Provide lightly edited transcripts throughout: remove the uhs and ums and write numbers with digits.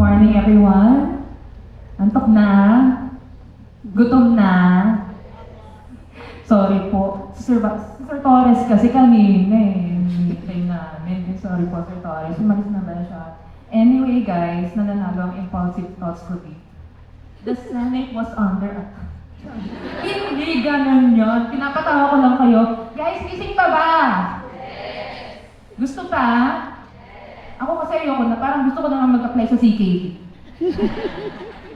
morning, everyone. Antok na? Gutom na? Sorry po. Sir Torres kasi kanina meeting namin. Sorry po, Sir Torres. Umalis na ba siya? Anyway, guys, nananalo ang impulsive thoughts ko dito. The Senate was under attack. Hindi ganun yun. Pinapatawa ko lang kayo. Guys, gising pa ba? Gusto pa? Ako kasi ayoko na, parang gusto ko na lang mag-apply sa CKD.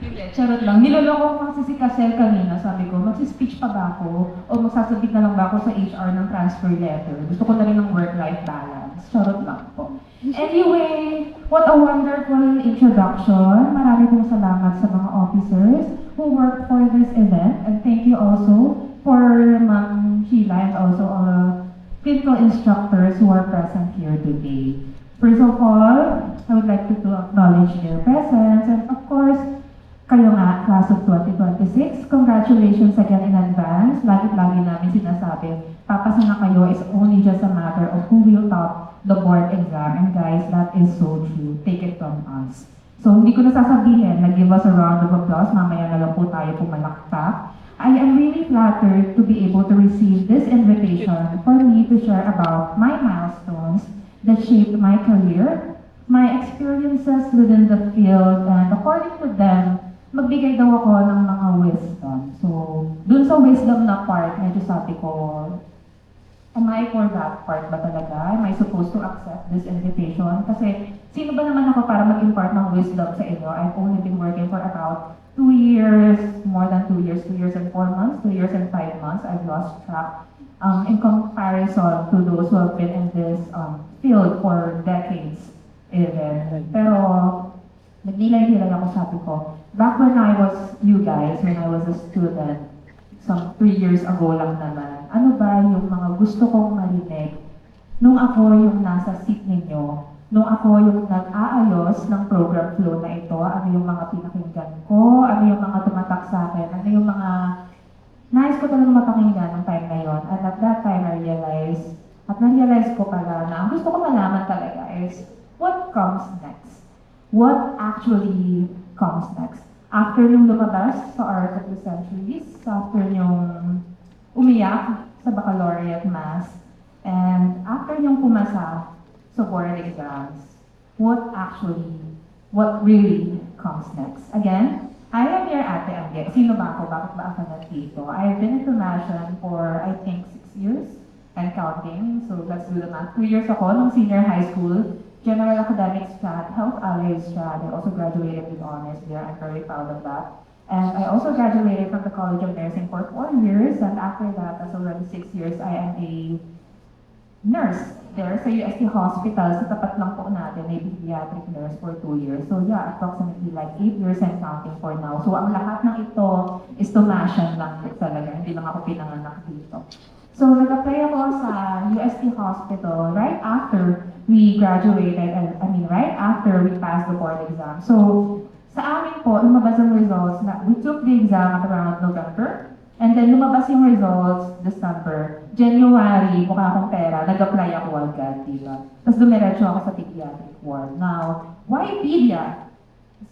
Hindi, charot lang. Niloloko ko kasi si Casel kanina. Sabi ko, magsispeech pa ba ako? O magsasabit na lang ba ako sa HR ng transfer letter? Gusto ko na rin ng work-life balance. Charot lang po. Anyway, what a wonderful introduction. Marami pong salamat sa mga officers who worked for this event. And thank you also for Ma'am Sheila and also all the clinical instructors who are present here today. First of all, I would like to acknowledge their presence and of course, kayo nga, class of 2026, congratulations again in advance. Lagi-lagi namin sinasabi, papasa na kayo is only just a matter of who will top the board exam. And guys, that is so true. Take it from us. So, hindi ko na sasabihin na give us a round of applause. Mamaya na lang po tayo pumalakpak. I am really flattered to be able to receive this invitation for me to share about my milestones that shaped my career, my experiences within the field, and according to them, magbigay daw ako ng mga wisdom. So, dun sa wisdom na part, medyo sabi ko, am I for that part ba talaga? Am I supposed to accept this invitation? Kasi, sino ba naman ako para mag-impart ng wisdom sa inyo? I've only been working for about 2 years, more than 2 years, 2 years and 4 months, 2 years and 5 months. I've lost track in comparison to those who have been in this field for decades even. Pero, nagdilay-dilay ako, sabi ko, back when I was, you guys, when I was a student, some 3 years ago lang naman, ano ba yung mga gusto kong marinig nung ako yung nasa seat ninyo, nung ako yung nag-aayos ng program flow na ito, ano yung mga pinakinggan ko, ano yung mga tumatak sa akin, ano yung mga nais ko talagang mapakinggan ng time na yon. And at that time, I realized, na-realize ko pala na ang gusto ko malaman talaga is, what comes next? What actually comes next? After nung lumabas sa Art of the Centuries, after nung umiyak sa baccalaureate mass, and after nung pumasa sa board exams, what really comes next? Again, I am your Ate Angge. Sino ba ako? Bakit ba ako nandito? I've been into National for, I think, 6 years and counting. So let's do the math. 2 years ako nung senior high school. General Academics strat, Health Allies strat. I also graduated with honors there. I'm very proud of that. And I also graduated from the College of Nursing for 4 years. And after that, that's already 6 years, I am a nurse there sa UST Hospital. Sa tapat lang po natin, a pediatric nurse for 2 years. So yeah, approximately like 8 years and counting for now. So ang lahat ng ito is tumasyan lang talaga. Hindi lang ako pinanganak dito. So nag-apply ako sa UST Hospital right after we graduated, and right after we passed the board exam. So sa amin po, lumabas ang results na we took the exam at around November. And then lumabas yung results December. January, mukha akong pera, nag-apply ako agad, diba? Tapos dumiretso ako sa pediatric ward. Now, why pedia?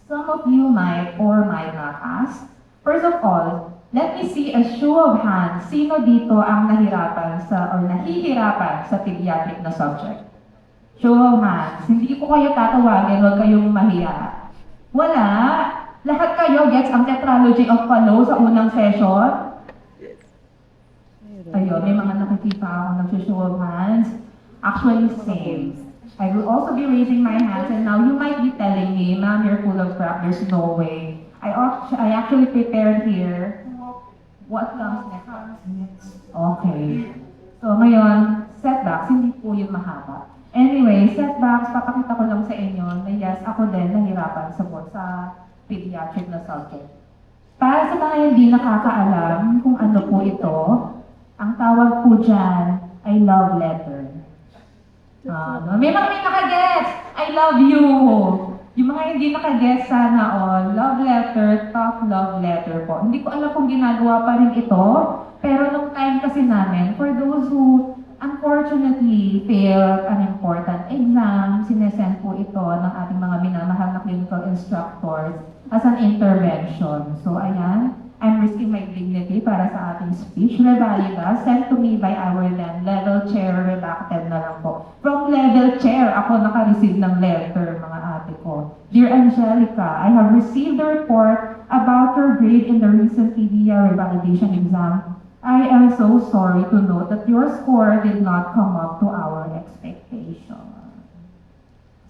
Some of you might or might not ask. First of all, let me see a show of hands. Sino dito ang nahihirapan sa pediatric na subject? Show of hands. Hindi ko kayo tatawagin, huwag kayong mahiya. Wala. Lahat kayo gets ang tetralogy of Fallot sa unang session? Ayun, may mga nakikita ako nag-show of hands. Actually, same. I will also be raising my hands, and now you might be telling me, ma'am, you're full of crap, there's no way. I actually prepared here. What comes next? Okay. So ngayon, setbacks, hindi po yung mahaba. Anyway, setbacks, papakita ko lang sa inyo na yes, ako din nahirapan sa pediatric na subject. Para sa mga hindi nakakaalam kung ano po ito, ang tawag po dyan ay love letter. May mga may nakagets! I love you! Yung mga hindi nakagets sana all, love letter, tough love letter po. Hindi ko alam kung ginagawa pa rin ito, pero nung time kasi namin, for those who unfortunately failed an important exam. Sinesend po ito ng ating mga minamahal na clinical instructors as an intervention. So ayan, I'm risking my dignity para sa ating speech. Revalida, sent to me by our then level chair, redacted na lang po. From level chair, ako naka-receive ng letter, mga ate ko. Dear Angelica, I have received the report about your grade in the recent PDEA revalidation exam. I am so sorry to note that your score did not come up to our expectation.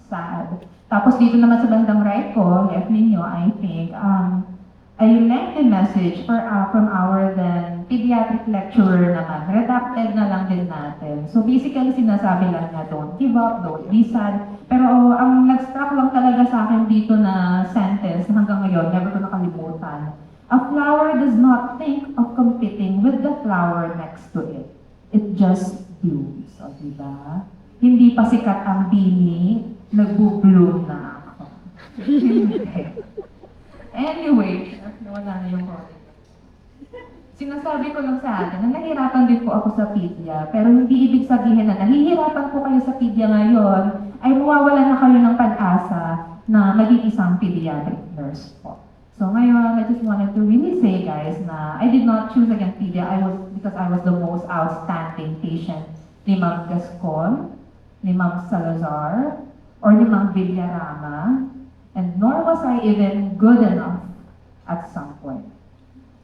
Sad. Tapos dito naman sa bandang right ko, left ninyo, I think, a lengthy message from our then pediatric lecturer naman. Redacted na lang din natin. So basically, sinasabi lang niya, don't give up, don't be sad. Pero ang nag-struck lang talaga sa akin dito na sentence na hanggang ngayon, never ko nakalimutan. A flower does not think of competing with the flower next to it. It just blooms. O, diba? Hindi pa sikat ang bini, nagbo-bloom na ako. Anyway, nawala na yung comment. Sinasabi ko lang sa atin na nahihirapan din po ako sa PDEA, pero hindi ibig sabihin na nahihirapan po kayo sa PDEA ngayon, ay mawawalan na kayo ng pag-asa na maging isang pediatric nurse po. So ngayon, I just wanted to really say, guys, na I did not choose again PDEA because I was the most outstanding patient ni Ma'am Gascon, ni Ma'am Salazar, or ni Ma'am Villarama, and nor was I even good enough at some point.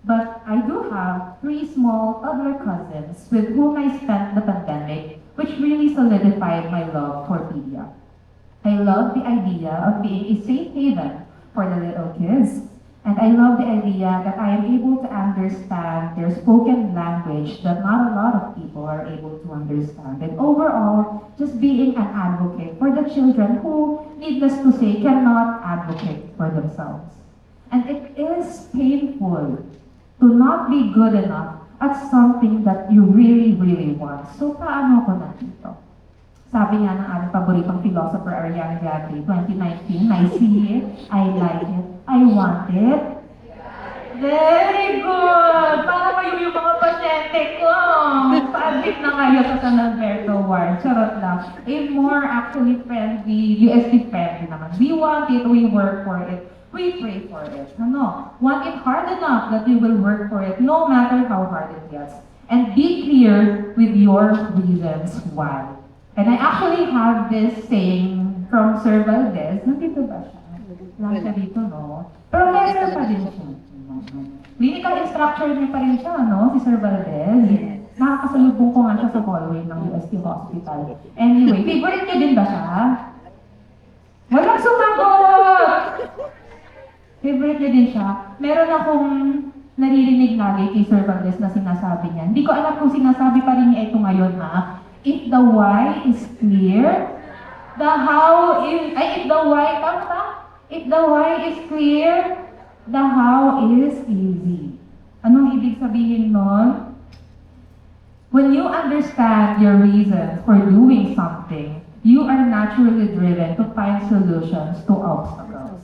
But I do have 3 small toddler cousins with whom I spent the pandemic, which really solidified my love for PDEA. I love the idea of being a safe haven for the little kids. And I love the idea that I am able to understand their spoken language that not a lot of people are able to understand. And overall, just being an advocate for the children who, needless to say, cannot advocate for themselves. And it is painful to not be good enough at something that you really, really want. So paano ko na dito? Sabi nga ng ating paboritong philosopher, Ariana Grande, 2019, I see it, I like it, I want it. Very good! Para kayo yung mga pasyente ko. Pa-admit na kayo sa San Alberto Ward. Charot lang. A more actually friendly, USD friendly naman. We want it, we work for it. We pray for it. Ano? Want it hard enough that you will work for it no matter how hard it gets. And be clear with your reasons why. And I actually have this saying from Sir Valdez. Nandito ba siya? Lang siya dito, no? Professor pa din siya. Clinical instructor niya pa rin siya, no? Si Sir Valdez. Nakakasalubong ko nga siya sa hallway ng UST Hospital. Anyway, favorite niya din ba siya? Walang sumagot! Favorite niya din siya. Meron akong naririnig lagi kay Sir Valdez na sinasabi niya. Hindi ko alam kung sinasabi pa rin niya ito ngayon, ha? If the why is clear, the how is, if the why, tama? If the why is clear, the how is easy. Anong ibig sabihin nun? When you understand your reasons for doing something, you are naturally driven to find solutions to obstacles.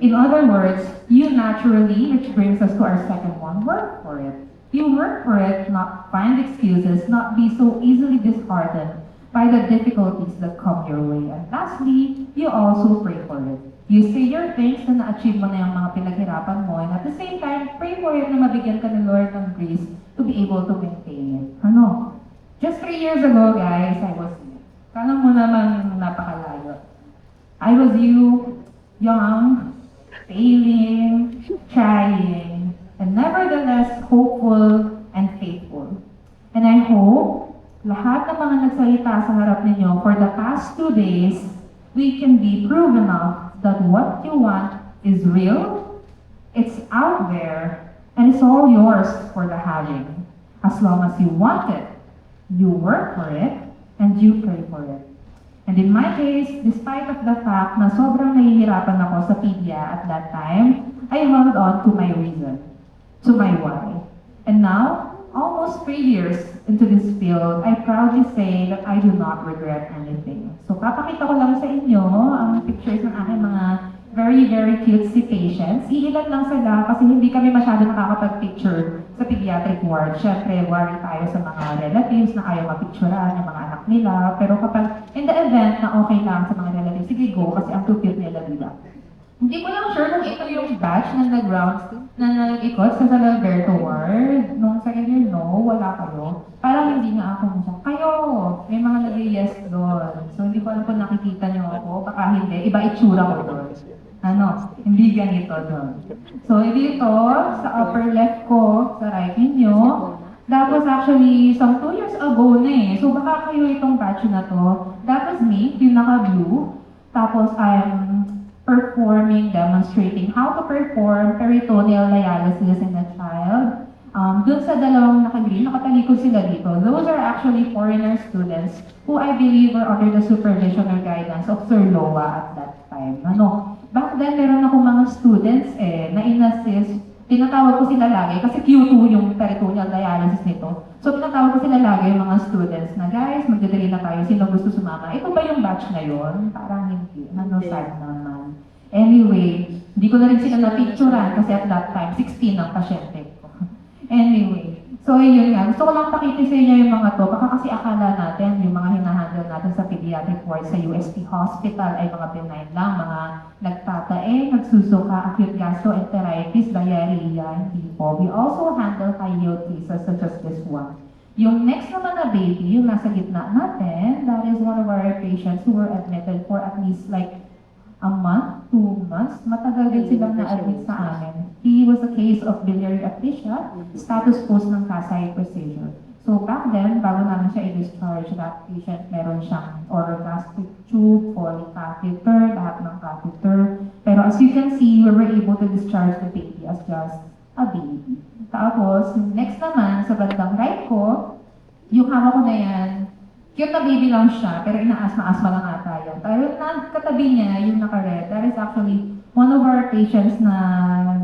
In other words, you naturally, which brings us to our second one, work for it. You work for it, not find excuses, not be so easily disheartened by the difficulties that come your way. And lastly, you also pray for it. You say your thanks na na-achieve mo na yung mga pinaghirapan mo, and at the same time, pray for it na mabigyan ka ng Lord ng grace to be able to maintain it. Ano? Just 3 years ago, guys, I was you. Kala mo naman napakalayo. I was you, young, failing, trying, and nevertheless hopeful and faithful. And I hope lahat ng mga nagsalita sa harap ninyo for the past 2 days, we can be proof enough that what you want is real, it's out there, and it's all yours for the having. As long as you want it, you work for it, and you pray for it. And in my case, despite of the fact na sobrang nahihirapan ako sa PDEA at that time, I held on to my reason, to my why. And now, almost 3 years into this field, I proudly say that I do not regret anything. So papakita ko lang sa inyo ang pictures ng aking mga very, very cutesy patients. Iilan lang sila kasi hindi kami masyado nakakapag-picture sa pediatric ward. Siyempre, worry tayo sa mga relatives na ayaw mapicturean yung mga anak nila. Pero kapag in the event na okay lang sa mga relatives, sige go kasi ang cute nila dila. Hindi ko lang sure kung ito yung batch na nag-rounds na nag-ikot sa San Alberto Ward. Nung second year, no, wala kayo. Parang hindi nga ako nasa. Kayo, may mga nag-yes doon. So hindi ko alam kung nakikita niyo ako. Baka hindi, iba itsura ko doon. Ano, hindi ganito doon. So dito, sa upper left ko, sa right ninyo, that was actually some 2 years ago na eh. So baka kayo itong batch na to. That was me, yung naka-blue. Tapos I'm demonstrating how to perform peritoneal dialysis in a child. Dun sa dalawang naka-green, nakatalikod sila dito. Those are actually foreigner students who I believe were under the supervision or guidance of Sir Loa at that time. Ano, back then, meron ako mga students na in-assist. Tinatawag ko sila lagi kasi Q2 yung peritoneal dialysis nito. So, tinatawag ko sila lagi yung mga students na, guys, magdadali na tayo, sino gusto sumama? Ito ba yung batch na yun? Parang hindi. Ano, sad naman. Anyway, hindi ko na rin sila na-picturean kasi at that time, 16 ang pasyente ko. Anyway, so yun nga. Gusto ko lang pakita sa inyo yung mga to. Baka kasi akala natin, yung mga hinahandle natin sa pediatric ward sa UST Hospital ay mga benign lang, mga nagtatae, nagsusuka, acute gastroenteritis, diarrhea, hindi po. We also handle high-yield cases such as this one. Yung next naman na baby, yung nasa gitna natin, that is one of our patients who were admitted for at least like a month, 2 months, matagal din silang na-admit sa amin. He was a case of biliary atresia, status post ng Kasai procedure. So back then, bago namin siya i-discharge, that patient meron siyang orogastric tube, polycatheter, lahat ng catheter. Pero as you can see, we were able to discharge the baby as just a baby. Tapos, next naman, sa bandang right ko, yung hawak ko na yan, cute na baby lang siya, pero inaasma-asma lang ata yan. Pero katabi niya, yung naka-red, that is actually one of our patients na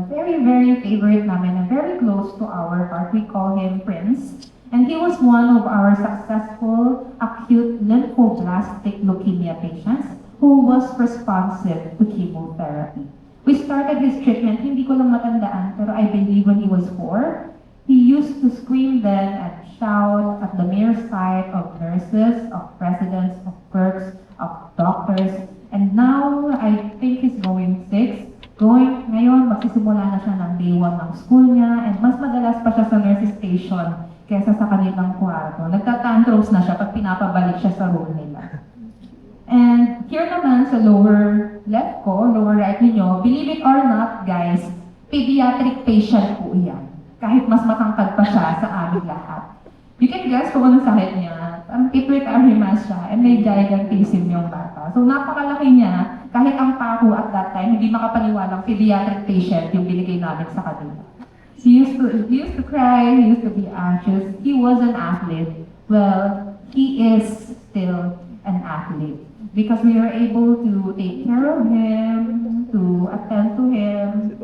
very, very favorite namin and very close to our heart. We call him Prince. And he was one of our successful acute lymphoblastic leukemia patients who was responsive to chemotherapy. We started his treatment, hindi ko lang matandaan, pero I believe when he was 4, he used to scream then and shout at the mere sight of nurses, of residents, of clerks, of doctors. And now, I think he's going 6. Ngayon, magsisimula na siya ng day 1 ng school niya. And mas madalas pa siya sa nurses station kaysa sa kanilang kwarto. Nagtatantrums na siya pag pinapabalik siya sa room nila. And here naman sa lower left ko, lower right ninyo, believe it or not, guys, pediatric patient po yan. Kahit mas matangkad pa siya sa aming lahat. You can guess kung anong sakit niya. Ang pituitary mass siya, and may gigantism yung bata. So napakalaki niya, kahit ang pako at that time, hindi makapaniwalang pediatric patient yung binigay namin sa kanila. He used to cry, he used to be anxious. He was an athlete. Well, he is still an athlete. Because we were able to take care of him, to attend to him.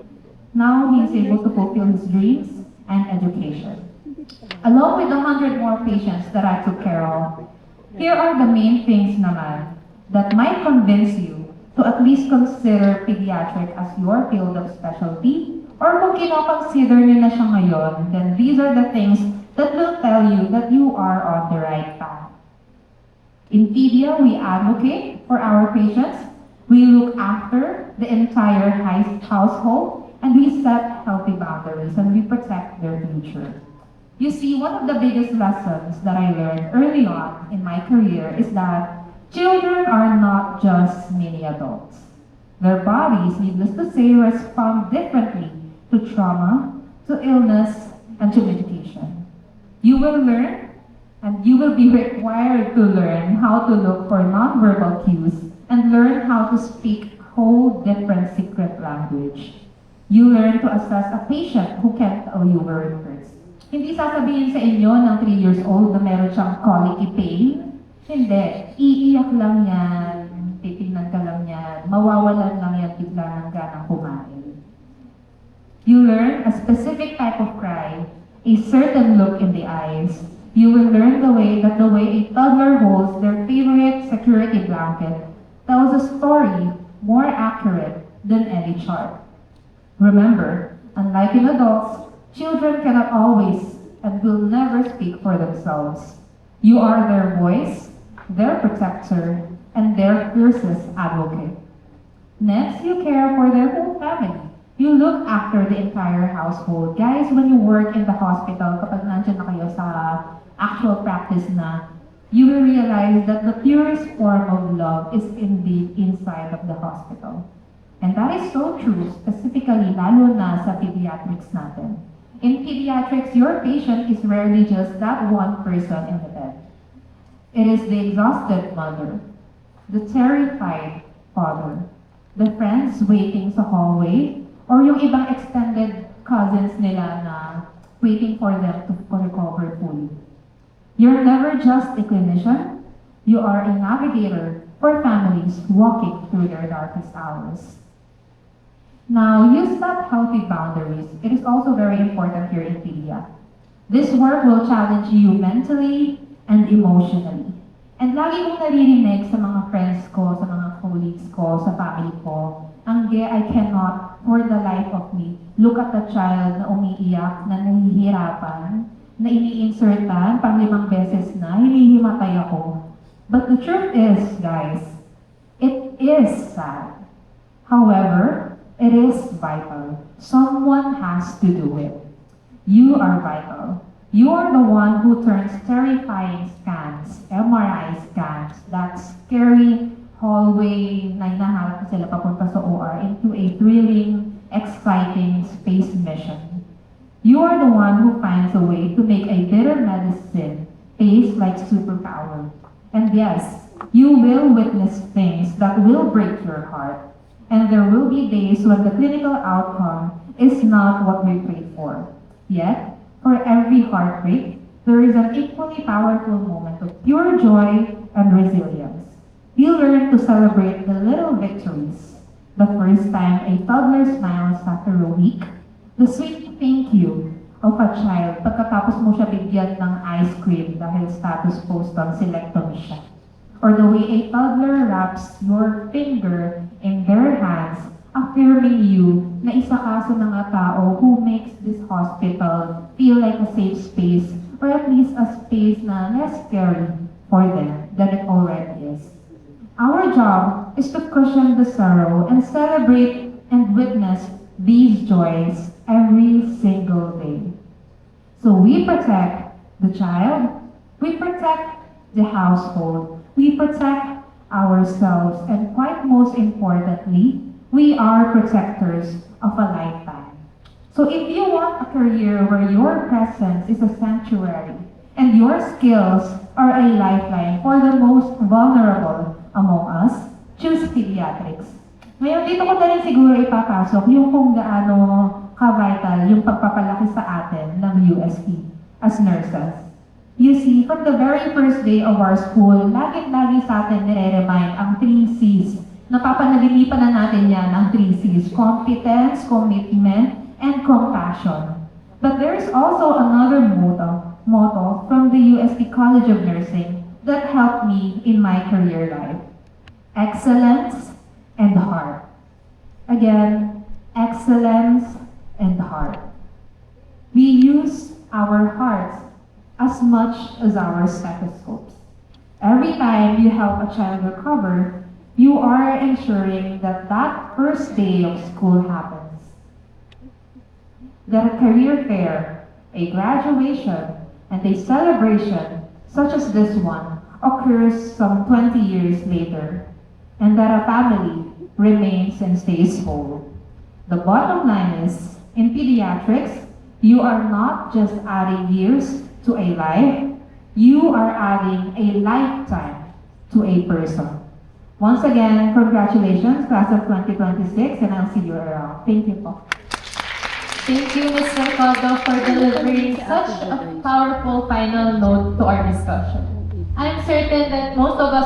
Now he is able to fulfill his dreams and education. Along with 100 more patients that I took care of, here are the main things naman that might convince you to at least consider pediatric as your field of specialty, or kung kino-consider niyo na siya ngayon, then these are the things that will tell you that you are on the right path. In PEDIA, we advocate for our patients, we look after the entire household, and we set healthy boundaries, and we protect their future. You see, one of the biggest lessons that I learned early on in my career is that children are not just mini adults. Their bodies, needless to say, respond differently to trauma, to illness, and to medication. You will learn, and you will be required to learn how to look for nonverbal cues and learn how to speak whole different secret language. You learn to assess a patient who can't tell you where it hurts. Hindi sasabihin sa inyo ng 3 years old na meron siyang colicky pain. Hindi. Iiyak lang yan. Titingnan ka lang yan. Mawawalan lang yan bigla ng ganang kumain. You learn a specific type of cry, a certain look in the eyes. You will learn the way a toddler holds their favorite security blanket tells a story more accurate than any chart. Remember, unlike in adults, children cannot always and will never speak for themselves. You are their voice, their protector, and their fiercest advocate. Next, you care for their whole family. You look after the entire household. Guys, when you work in the hospital, kapag nandiyan na kayo sa actual practice na, you will realize that the purest form of love is indeed inside of the hospital. And that is so true, specifically lalo na sa pediatrics natin. In pediatrics, your patient is rarely just that one person in the bed. It is the exhausted mother, the terrified father, the friends waiting sa hallway, or yung ibang extended cousins nila na waiting for them to recover fully. You're never just a clinician, you are a navigator for families walking through their darkest hours. Now, you set healthy boundaries. It is also very important here in PDEA. This work will challenge you mentally and emotionally. And lagi kong naririnig sa mga friends ko, sa mga colleagues ko, sa family ko, I cannot, for the life of me, look at the child na umiiyak, na nahihirapan, na ini-insertan, pang 5 beses na, hinihimatay ako. But the truth is, guys, it is sad. However, it is vital. Someone has to do it. You are vital. You are the one who turns terrifying scans, MRI scans, that scary hallway na hinaharap sila papunta sa OR into a thrilling, exciting space mission. You are the one who finds a way to make a bitter medicine taste like superpower. And yes, you will witness things that will break your heart. And there will be days when the clinical outcome is not what we prayed for. Yet, for every heartbreak, there is an equally powerful moment of pure joy and resilience. You learn to celebrate the little victories. The first time a toddler smiles after a week, the sweet thank you of a child pagkatapos mo siya bigyan ng ice cream dahil status post on selectomy siya. Or the way a toddler wraps your finger in their hands, affirming you na isa ka sa mga tao who makes this hospital feel like a safe space, or at least a space na less scary for them than it already is. Our job is to cushion the sorrow and celebrate and witness these joys every single day. So we protect the child, we protect the household, we protect ourselves, and quite most importantly, we are protectors of a lifetime. So if you want a career where your presence is a sanctuary and your skills are a lifeline for the most vulnerable among us, choose pediatrics. Ngayon, dito ko na rin siguro ipapasok yung kung gaano ka-vital yung pagpapalaki sa atin ng USP as nurses. You see, from the very first day of our school, lagi sa atin nire-remind ang 3 C's. Napapanaginipan na natin yan, ang 3 C's. Competence, commitment, and compassion. But there's also another motto from the UST College of Nursing that helped me in my career life. Excellence and heart. Again, excellence and heart. We use our hearts as much as our stethoscopes. Every time you help a child recover, you are ensuring that that first day of school happens. That a career fair, a graduation, and a celebration such as this one occurs some 20 years later, and that a family remains and stays whole. The bottom line is, in pediatrics, you are not just adding years to a life, you are adding a lifetime to a person. Once again, congratulations, class of 2026, and I'll see you around. Thank you po. Thank you, Ms. Mercado, for delivering such a powerful final note to our discussion. I'm certain that most of us